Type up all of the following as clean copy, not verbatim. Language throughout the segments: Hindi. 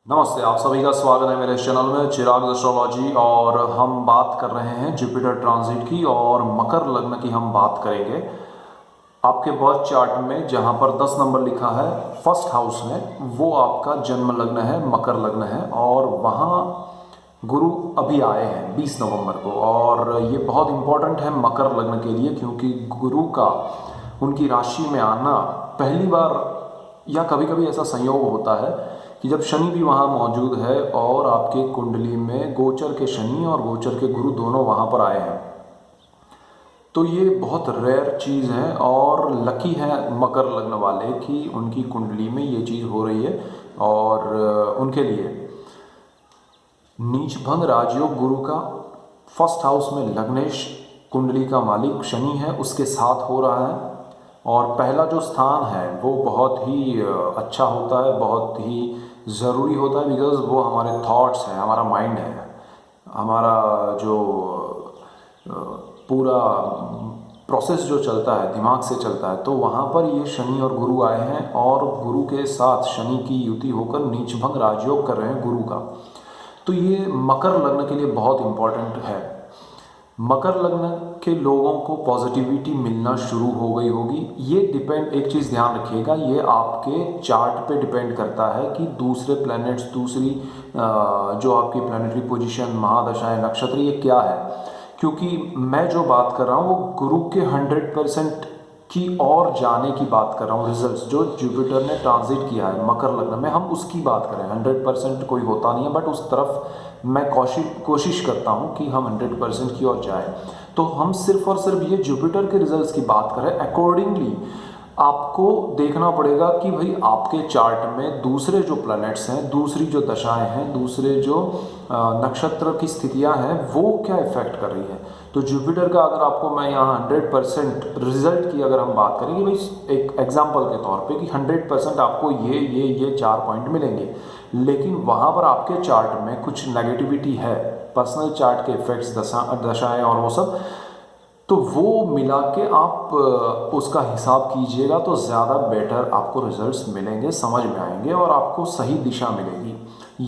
नमस्ते, आप सभी का स्वागत है मेरे इस चैनल में चिराग एस्ट्रोलॉजी। और हम बात कर रहे हैं जुपिटर ट्रांजिट की और मकर लग्न की हम बात करेंगे। आपके बर्थ चार्ट में जहां पर 10 नंबर लिखा है फर्स्ट हाउस में, वो आपका जन्म लग्न है, मकर लग्न है। और वहां गुरु अभी आए हैं 20 नवंबर को, और ये बहुत इंपॉर्टेंट है मकर लग्न के लिए, क्योंकि गुरु का उनकी राशि में आना पहली बार, या कभी कभी ऐसा संयोग होता है कि जब शनि भी वहाँ मौजूद है और आपके कुंडली में गोचर के शनि और गोचर के गुरु दोनों वहाँ पर आए हैं, तो ये बहुत रेयर चीज़ है और लकी है मकर लग्न वाले कि उनकी कुंडली में ये चीज़ हो रही है। और उनके लिए नीच भंग राजयोग गुरु का फर्स्ट हाउस में लग्नेश कुंडली का मालिक शनि है, उसके साथ हो रहा है। और पहला जो स्थान है वो बहुत ही अच्छा होता है, बहुत ही ज़रूरी होता है, बिकॉज़ वो हमारे थॉट्स हैं, हमारा माइंड है, हमारा जो पूरा प्रोसेस जो चलता है दिमाग से चलता है। तो वहाँ पर ये शनि और गुरु आए हैं और गुरु के साथ शनि की युति होकर नीच भंग राजयोग कर रहे हैं गुरु का। तो ये मकर लग्न के लिए बहुत इम्पॉर्टेंट है। मकर लग्न के लोगों को पॉजिटिविटी मिलना शुरू हो गई होगी। ये डिपेंड, एक चीज़ ध्यान रखिएगा, ये आपके चार्ट पे डिपेंड करता है कि दूसरे प्लैनेट्स, दूसरी जो आपकी प्लैनेटरी पोजीशन, महादशाएं, नक्षत्र, ये क्या है। क्योंकि मैं जो बात कर रहा हूँ वो गुरु के 100% की ओर जाने की बात कर रहा हूँ। रिजल्ट्स जो जुपिटर ने ट्रांजिट किया है मकर लग्न में, हम उसकी बात करें। 100% कोई होता नहीं है, बट उस तरफ मैं कोशिश करता हूँ कि हम 100% की ओर जाए। तो हम सिर्फ और सिर्फ ये जुपिटर के रिजल्ट्स की बात करें, अकॉर्डिंगली आपको देखना पड़ेगा कि भाई आपके चार्ट में दूसरे जो प्लैनेट्स हैं, दूसरी जो दशाएं हैं, दूसरे जो नक्षत्र की स्थितियां हैं, वो क्या इफेक्ट कर रही है। तो जुपिटर का अगर आपको मैं यहाँ 100% रिजल्ट की अगर हम बात करें कि भाई एक एग्जांपल के तौर पे कि 100% आपको ये 4 पॉइंट मिलेंगे, लेकिन वहाँ पर आपके चार्ट में कुछ नेगेटिविटी है, पर्सनल चार्ट के इफेक्ट्स, दशाएं और वो सब, तो वो मिला के आप उसका हिसाब कीजिएगा तो ज़्यादा बेटर आपको रिजल्ट्स मिलेंगे, समझ में आएंगे और आपको सही दिशा मिलेगी।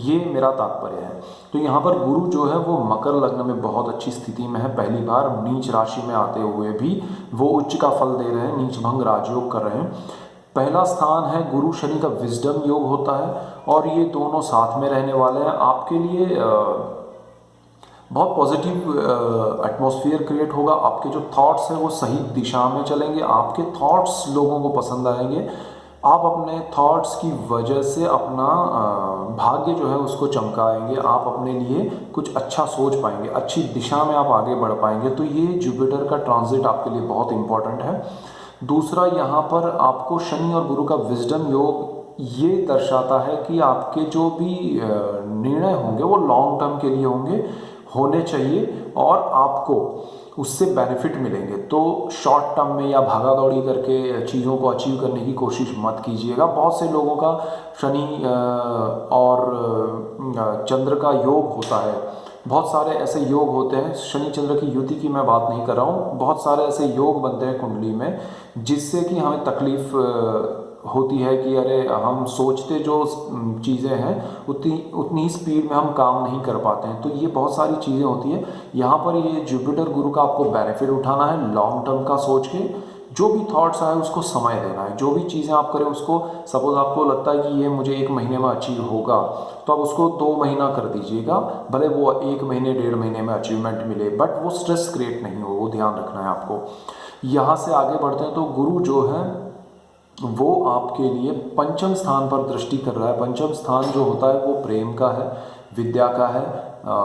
ये मेरा तात्पर्य है। तो यहाँ पर गुरु जो है वो मकर लग्न में बहुत अच्छी स्थिति में है, पहली बार नीच राशि में आते हुए भी वो उच्च का फल दे रहे हैं, नीच भंग राजयोग कर रहे हैं। पहला स्थान है गुरु शनि का विजडम योग होता है, और ये दोनों साथ में रहने वाले हैं। आपके लिए बहुत पॉजिटिव एटमॉस्फेयर क्रिएट होगा। आपके जो थॉट्स हैं वो सही दिशा में चलेंगे, आपके थॉट्स लोगों को पसंद आएंगे। आप अपने थॉट्स की वजह से अपना भाग्य जो है उसको चमकाएंगे। आप अपने लिए कुछ अच्छा सोच पाएंगे, अच्छी दिशा में आप आगे बढ़ पाएंगे। तो ये जुपिटर का ट्रांजिट आपके लिए बहुत इंपॉर्टेंट है। दूसरा, यहाँ पर आपको शनि और गुरु का विजडम योग ये दर्शाता है कि आपके जो भी निर्णय होंगे वो लॉन्ग टर्म के लिए होने चाहिए और आपको उससे बेनिफिट मिलेंगे। तो शॉर्ट टर्म में या भागा दौड़ी करके चीज़ों को अचीव करने की कोशिश मत कीजिएगा। बहुत से लोगों का शनि और चंद्र का योग होता है, बहुत सारे ऐसे योग होते हैं। शनि चंद्र की युति की मैं बात नहीं कर रहा हूँ, बहुत सारे ऐसे योग बनते हैं कुंडली में जिससे कि हमें तकलीफ होती है कि अरे हम सोचते जो चीज़ें हैं उतनी ही स्पीड में हम काम नहीं कर पाते हैं। तो ये बहुत सारी चीज़ें होती हैं। यहाँ पर ये जुपिटर गुरु का आपको बेनिफिट उठाना है, लॉन्ग टर्म का सोच के जो भी थॉट्स आए उसको समय देना है। जो भी चीज़ें आप करें उसको, सपोज आपको लगता है कि ये मुझे 1 महीने में अचीव होगा, तो आप उसको 2 महीना कर दीजिएगा, भले वो 1 महीने 1.5 महीने में अचीवमेंट मिले, बट वो स्ट्रेस क्रिएट नहीं हो, वो ध्यान रखना है आपको। यहाँ से आगे बढ़ते हैं तो गुरु जो है वो आपके लिए पंचम स्थान पर दृष्टि कर रहा है। पंचम स्थान जो होता है वो प्रेम का है, विद्या का है,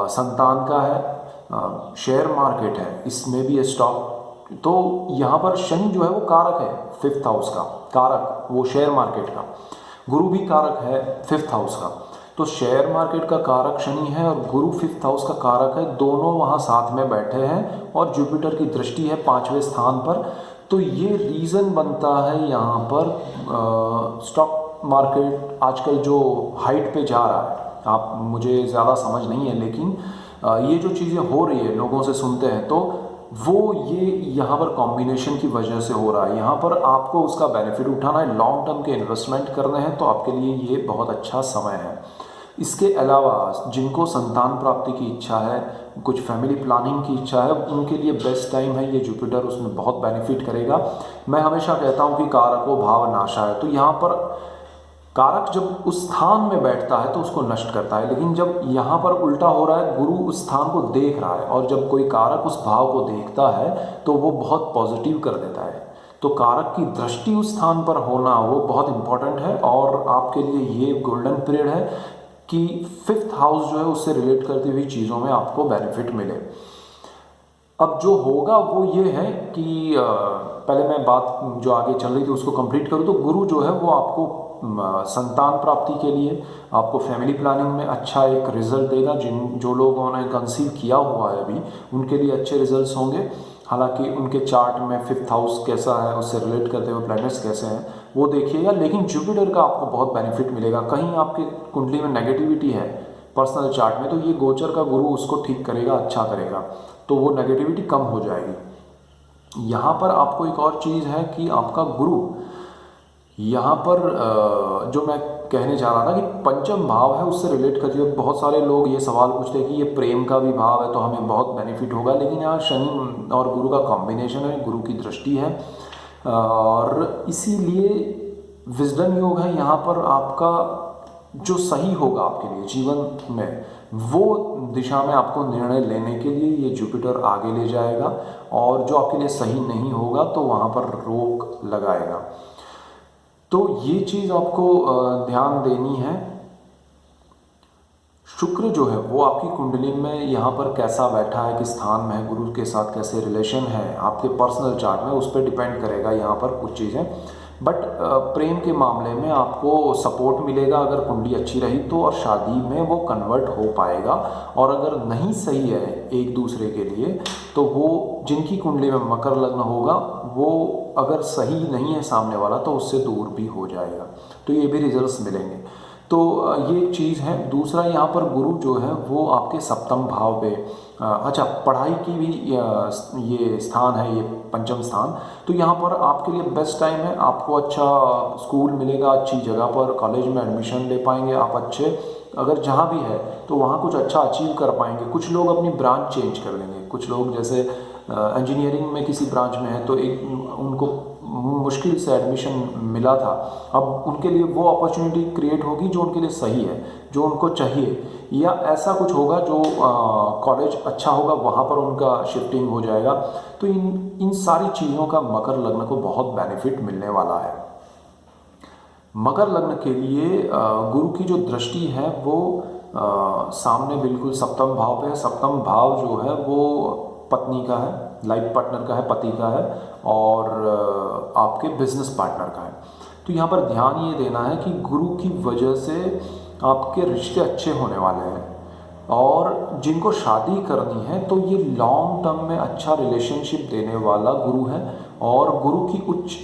संतान का है, शेयर मार्केट है, इसमें भी स्टॉक। तो यहाँ पर शनि जो है वो कारक है 5th हाउस का, कारक वो शेयर मार्केट का। गुरु भी कारक है 5th हाउस का। तो शेयर मार्केट का कारक शनि है और गुरु 5th हाउस का कारक है, दोनों वहाँ साथ में बैठे हैं और जुपिटर की दृष्टि है 5वें स्थान पर। तो ये रीज़न बनता है यहाँ पर स्टॉक मार्केट आजकल जो हाइट पे जा रहा है, आप, मुझे ज़्यादा समझ नहीं है, लेकिन ये जो चीज़ें हो रही है लोगों से सुनते हैं, तो वो ये यहाँ पर कॉम्बिनेशन की वजह से हो रहा है। यहाँ पर आपको उसका बेनिफिट उठाना है, लॉन्ग टर्म के इन्वेस्टमेंट करने हैं, तो आपके लिए ये बहुत अच्छा समय है। इसके अलावा जिनको संतान प्राप्ति की इच्छा है, कुछ फैमिली प्लानिंग की इच्छा है, उनके लिए बेस्ट टाइम है ये जुपिटर, उसमें बहुत बेनिफिट करेगा। मैं हमेशा कहता हूँ कि कारको भाव नाशाय, तो यहाँ पर कारक जब उस स्थान में बैठता है तो उसको नष्ट करता है, लेकिन जब यहाँ पर उल्टा हो रहा है, गुरु उस स्थान को देख रहा है और जब कोई कारक उस भाव को देखता है तो वो बहुत पॉजिटिव कर देता है। तो कारक की दृष्टि उस स्थान पर होना वो बहुत इंपॉर्टेंट है और आपके लिए ये गोल्डन पीरियड है कि 5th हाउस जो है उससे रिलेट करती हुई चीज़ों में आपको बेनिफिट मिले। अब जो होगा वो ये है कि पहले मैं बात जो आगे चल रही थी उसको कंप्लीट करूँ तो गुरु जो है वो आपको संतान प्राप्ति के लिए, आपको फैमिली प्लानिंग में अच्छा एक रिजल्ट देगा। जो लोगों ने कंसीव किया हुआ है अभी उनके लिए अच्छे रिजल्ट्स होंगे। हालांकि उनके चार्ट में 5th हाउस कैसा है, उससे रिलेट करते हुए प्लैनेट्स कैसे हैं वो देखिएगा। लेकिन जुपिटर का आपको बहुत बेनिफिट मिलेगा। कहीं आपके कुंडली में नेगेटिविटी है पर्सनल चार्ट में तो ये गोचर का गुरु उसको ठीक करेगा, अच्छा करेगा, तो वो नेगेटिविटी कम हो जाएगी। यहाँ पर आपको एक और चीज़ है कि आपका गुरु यहाँ पर जो मैं कहने जा रहा था कि पंचम भाव है उससे रिलेट करते हुए बहुत सारे लोग ये सवाल पूछते हैं कि ये प्रेम का भी भाव है तो हमें बहुत बेनिफिट होगा, लेकिन यहाँ शनि और गुरु का कॉम्बिनेशन है, गुरु की दृष्टि है और इसीलिए विजडम योग है। यहाँ पर आपका जो सही होगा आपके लिए जीवन में वो दिशा में आपको निर्णय लेने के लिए ये जुपिटर आगे ले जाएगा और जो आपके लिए सही नहीं होगा तो वहाँ पर रोक लगाएगा। तो ये चीज़ आपको ध्यान देनी है। शुक्र जो है वो आपकी कुंडली में यहाँ पर कैसा बैठा है, किस स्थान में है, गुरु के साथ कैसे रिलेशन है आपके पर्सनल चार्ट में, उस पर डिपेंड करेगा यहाँ पर कुछ चीज़ें। बट प्रेम के मामले में आपको सपोर्ट मिलेगा अगर कुंडली अच्छी रही तो, और शादी में वो कन्वर्ट हो पाएगा। और अगर नहीं सही है एक दूसरे के लिए तो वो जिनकी कुंडली में मकर लग्न होगा वो अगर सही नहीं है सामने वाला तो उससे दूर भी हो जाएगा, तो ये भी रिजल्ट्स मिलेंगे। तो ये एक चीज़ है। दूसरा यहाँ पर गुरु जो है वो आपके सप्तम भाव पे, अच्छा पढ़ाई की भी ये स्थान है, ये पंचम स्थान, तो यहाँ पर आपके लिए बेस्ट टाइम है। आपको अच्छा स्कूल मिलेगा, अच्छी जगह पर कॉलेज में एडमिशन ले पाएंगे आप, अच्छे अगर जहाँ भी है तो वहाँ कुछ अच्छा अचीव कर पाएंगे। कुछ लोग अपनी ब्रांच चेंज कर लेंगे, कुछ लोग जैसे इंजीनियरिंग में किसी ब्रांच में है तो एक उनको मुश्किल से एडमिशन मिला था, अब उनके लिए वो अपॉर्चुनिटी क्रिएट होगी जो उनके लिए सही है, जो उनको चाहिए, या ऐसा कुछ होगा जो कॉलेज अच्छा होगा वहाँ पर उनका शिफ्टिंग हो जाएगा। तो इन सारी चीज़ों का मकर लग्न को बहुत बेनिफिट मिलने वाला है। मकर लग्न के लिए गुरु की जो दृष्टि है वो सामने बिल्कुल सप्तम भाव पे है। सप्तम भाव जो है वो पत्नी का है, लाइफ पार्टनर का है, पति का है और आपके बिजनेस पार्टनर का है। तो यहाँ पर ध्यान ये देना है कि गुरु की वजह से आपके रिश्ते अच्छे होने वाले हैं और जिनको शादी करनी है तो ये लॉन्ग टर्म में अच्छा रिलेशनशिप देने वाला गुरु है। और गुरु की उच्च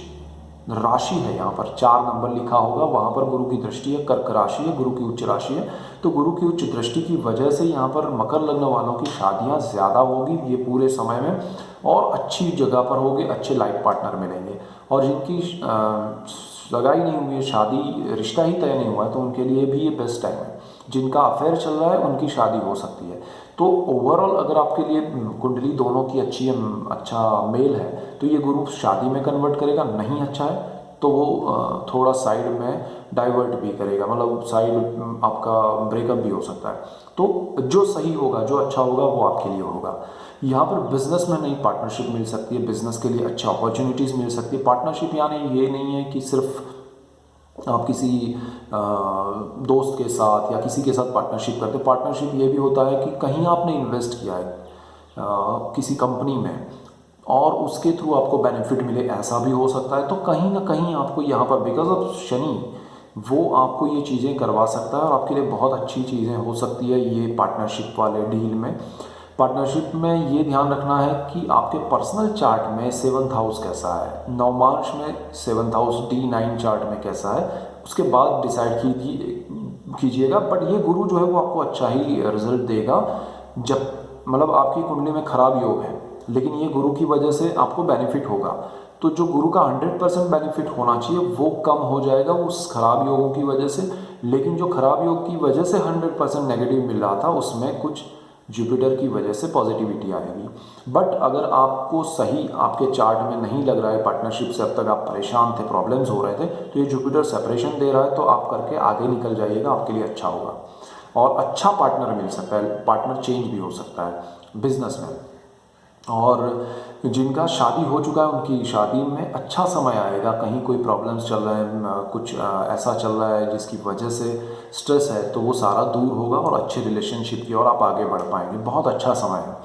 राशि है, यहाँ पर 4 नंबर लिखा होगा, वहाँ पर गुरु की दृष्टि है, कर्क राशि है, गुरु की उच्च राशि है। तो गुरु की उच्च दृष्टि की वजह से यहाँ पर मकर लग्न वालों की शादियाँ ज़्यादा होगी ये पूरे समय में, और अच्छी जगह पर होगी, अच्छे लाइफ पार्टनर मिलेंगे। और जिनकी सगाई नहीं हुई है, शादी रिश्ता ही तय नहीं हुआ है, तो उनके लिए भी ये बेस्ट टाइम है। जिनका अफेयर चल रहा है उनकी शादी हो सकती है। तो ओवरऑल अगर आपके लिए कुंडली दोनों की अच्छी है, अच्छा मेल है, तो ये गुरु शादी में कन्वर्ट करेगा। नहीं अच्छा है तो वो थोड़ा साइड में डाइवर्ट भी करेगा, मतलब साइड आपका ब्रेकअप भी हो सकता है। तो जो सही होगा, जो अच्छा होगा वो आपके लिए होगा। यहाँ पर बिजनेस में नई पार्टनरशिप मिल सकती है, बिजनेस के लिए अच्छा अपॉर्चुनिटीज़ मिल सकती है। पार्टनरशिप यानी ये नहीं है कि सिर्फ आप किसी दोस्त के साथ या किसी के साथ पार्टनरशिप करते। पार्टनरशिप ये भी होता है कि कहीं आपने इन्वेस्ट किया है किसी कंपनी में और उसके थ्रू आपको बेनिफिट मिले, ऐसा भी हो सकता है। तो कहीं ना कहीं आपको यहाँ पर बिकॉज ऑफ शनि वो आपको ये चीज़ें करवा सकता है और आपके लिए बहुत अच्छी चीज़ें हो सकती है ये पार्टनरशिप वाले डील में। पार्टनरशिप में ये ध्यान रखना है कि आपके पर्सनल चार्ट में 7th हाउस कैसा है, नवमांश में 7th हाउस D9 चार्ट में कैसा है, उसके बाद डिसाइड कीजिएगा। बट ये गुरु जो है वो आपको अच्छा ही रिजल्ट देगा। जब मतलब आपकी कुंडली में खराब योग है लेकिन ये गुरु की वजह से आपको बेनिफिट होगा, तो जो गुरु का 100% बेनिफिट होना चाहिए वो कम हो जाएगा उस खराब योगों की वजह से। लेकिन जो खराब योग की वजह से 100% नेगेटिव मिल रहा था उसमें कुछ जुपिटर की वजह से पॉजिटिविटी आएगी। बट अगर आपको सही आपके चार्ट में नहीं लग रहा है पार्टनरशिप से, अब तक आप परेशान थे, प्रॉब्लम्स हो रहे थे, तो ये जुपिटर सेपरेशन दे रहा है, तो आप करके आगे निकल जाइएगा, आपके लिए अच्छा होगा। और अच्छा पार्टनर मिल सकता है, पार्टनर चेंज भी हो सकता है बिजनेस में। और जिनका शादी हो चुका है उनकी शादी में अच्छा समय आएगा। कहीं कोई प्रॉब्लम्स चल रहे हैं, कुछ ऐसा चल रहा है जिसकी वजह से स्ट्रेस है, तो वो सारा दूर होगा और अच्छे रिलेशनशिप की ओर आप आगे बढ़ पाएंगे। बहुत अच्छा समय है।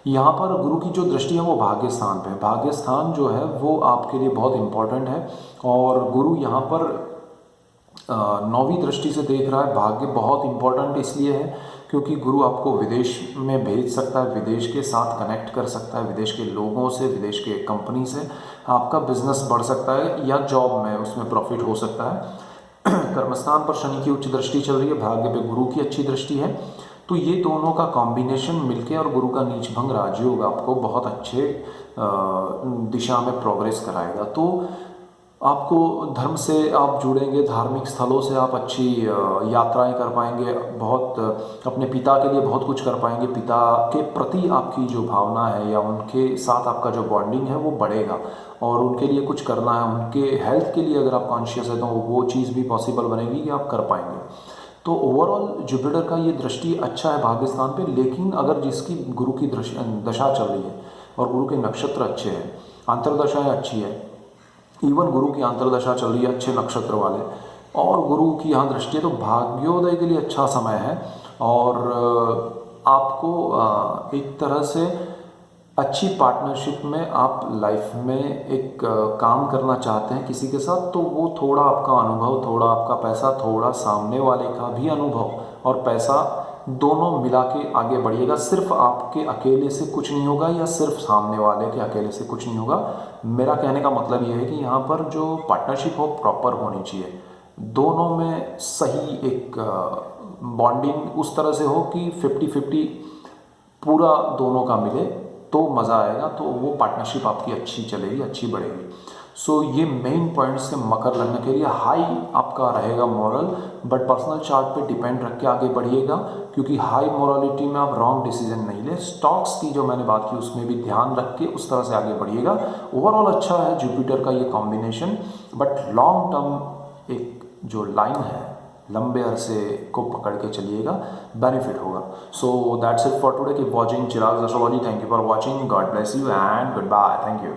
यहाँ पर गुरु की जो दृष्टि है वो भाग्य स्थान पे है। भाग्य स्थान जो है वो आपके लिए बहुत इम्पोर्टेंट है, और गुरु यहाँ पर नौवीं दृष्टि से देख रहा है। भाग्य बहुत इंपॉर्टेंट इसलिए है क्योंकि गुरु आपको विदेश में भेज सकता है, विदेश के साथ कनेक्ट कर सकता है, विदेश के लोगों से, विदेश के कंपनी से आपका बिजनेस बढ़ सकता है, या जॉब में उसमें प्रॉफिट हो सकता है। कर्मस्थान पर शनि की उच्च दृष्टि चल रही है, भाग्य पे गुरु की अच्छी दृष्टि है, तो ये दोनों का कॉम्बिनेशन मिलके और गुरु का नीच भंग राजयोग आपको बहुत अच्छे दिशा में प्रोग्रेस कराएगा। तो आपको धर्म से आप जुड़ेंगे, धार्मिक स्थलों से आप अच्छी यात्राएं कर पाएंगे, बहुत अपने पिता के लिए बहुत कुछ कर पाएंगे। पिता के प्रति आपकी जो भावना है या उनके साथ आपका जो बॉन्डिंग है वो बढ़ेगा, और उनके लिए कुछ करना है, उनके हेल्थ के लिए अगर आप कॉन्शियस है तो वो चीज़ भी पॉसिबल बनेगी कि आप कर पाएंगे। तो ओवरऑल जुपिटर का ये दृष्टि अच्छा है भाग्य स्थान पे, लेकिन अगर जिसकी गुरु की दशा चल रही है और गुरु के नक्षत्र अच्छे हैं, अंतर्दशाएँ अच्छी है, इवन गुरु की अंतर्दशा चल रही है अच्छे नक्षत्र वाले, और गुरु की यहाँ दृष्टि है, तो भाग्योदय के लिए अच्छा समय है। और आपको एक तरह से अच्छी पार्टनरशिप में आप लाइफ में एक काम करना चाहते हैं किसी के साथ, तो वो थोड़ा आपका अनुभव, थोड़ा आपका पैसा, थोड़ा सामने वाले का भी अनुभव और पैसा, दोनों मिला के आगे बढ़िएगा। सिर्फ आपके अकेले से कुछ नहीं होगा, या सिर्फ सामने वाले के अकेले से कुछ नहीं होगा। मेरा कहने का मतलब ये है कि यहाँ पर जो पार्टनरशिप हो प्रॉपर होनी चाहिए, दोनों में सही एक बॉन्डिंग उस तरह से हो कि 50-50 पूरा दोनों का मिले, तो मज़ा आएगा, तो वो पार्टनरशिप आपकी अच्छी चलेगी, अच्छी बढ़ेगी। सो ये मेन पॉइंट्स के मकर लग्न के लिए हाई आपका रहेगा मॉरल, बट पर्सनल चार्ट पे डिपेंड रख के आगे बढ़िएगा, क्योंकि हाई मॉरलिटी में आप रॉन्ग डिसीजन नहीं ले। स्टॉक्स की जो मैंने बात की उसमें भी ध्यान रख के उस तरह से आगे बढ़िएगा। ओवरऑल अच्छा है जुपिटर का ये कॉम्बिनेशन, बट लॉन्ग टर्म एक जो लाइन है लंबे अरसे को पकड़ के चलिएगा, बेनिफिट होगा। So that's it for today. Keep watching Chirag astrology. Thank you for watching. God bless you and goodbye. Thank you.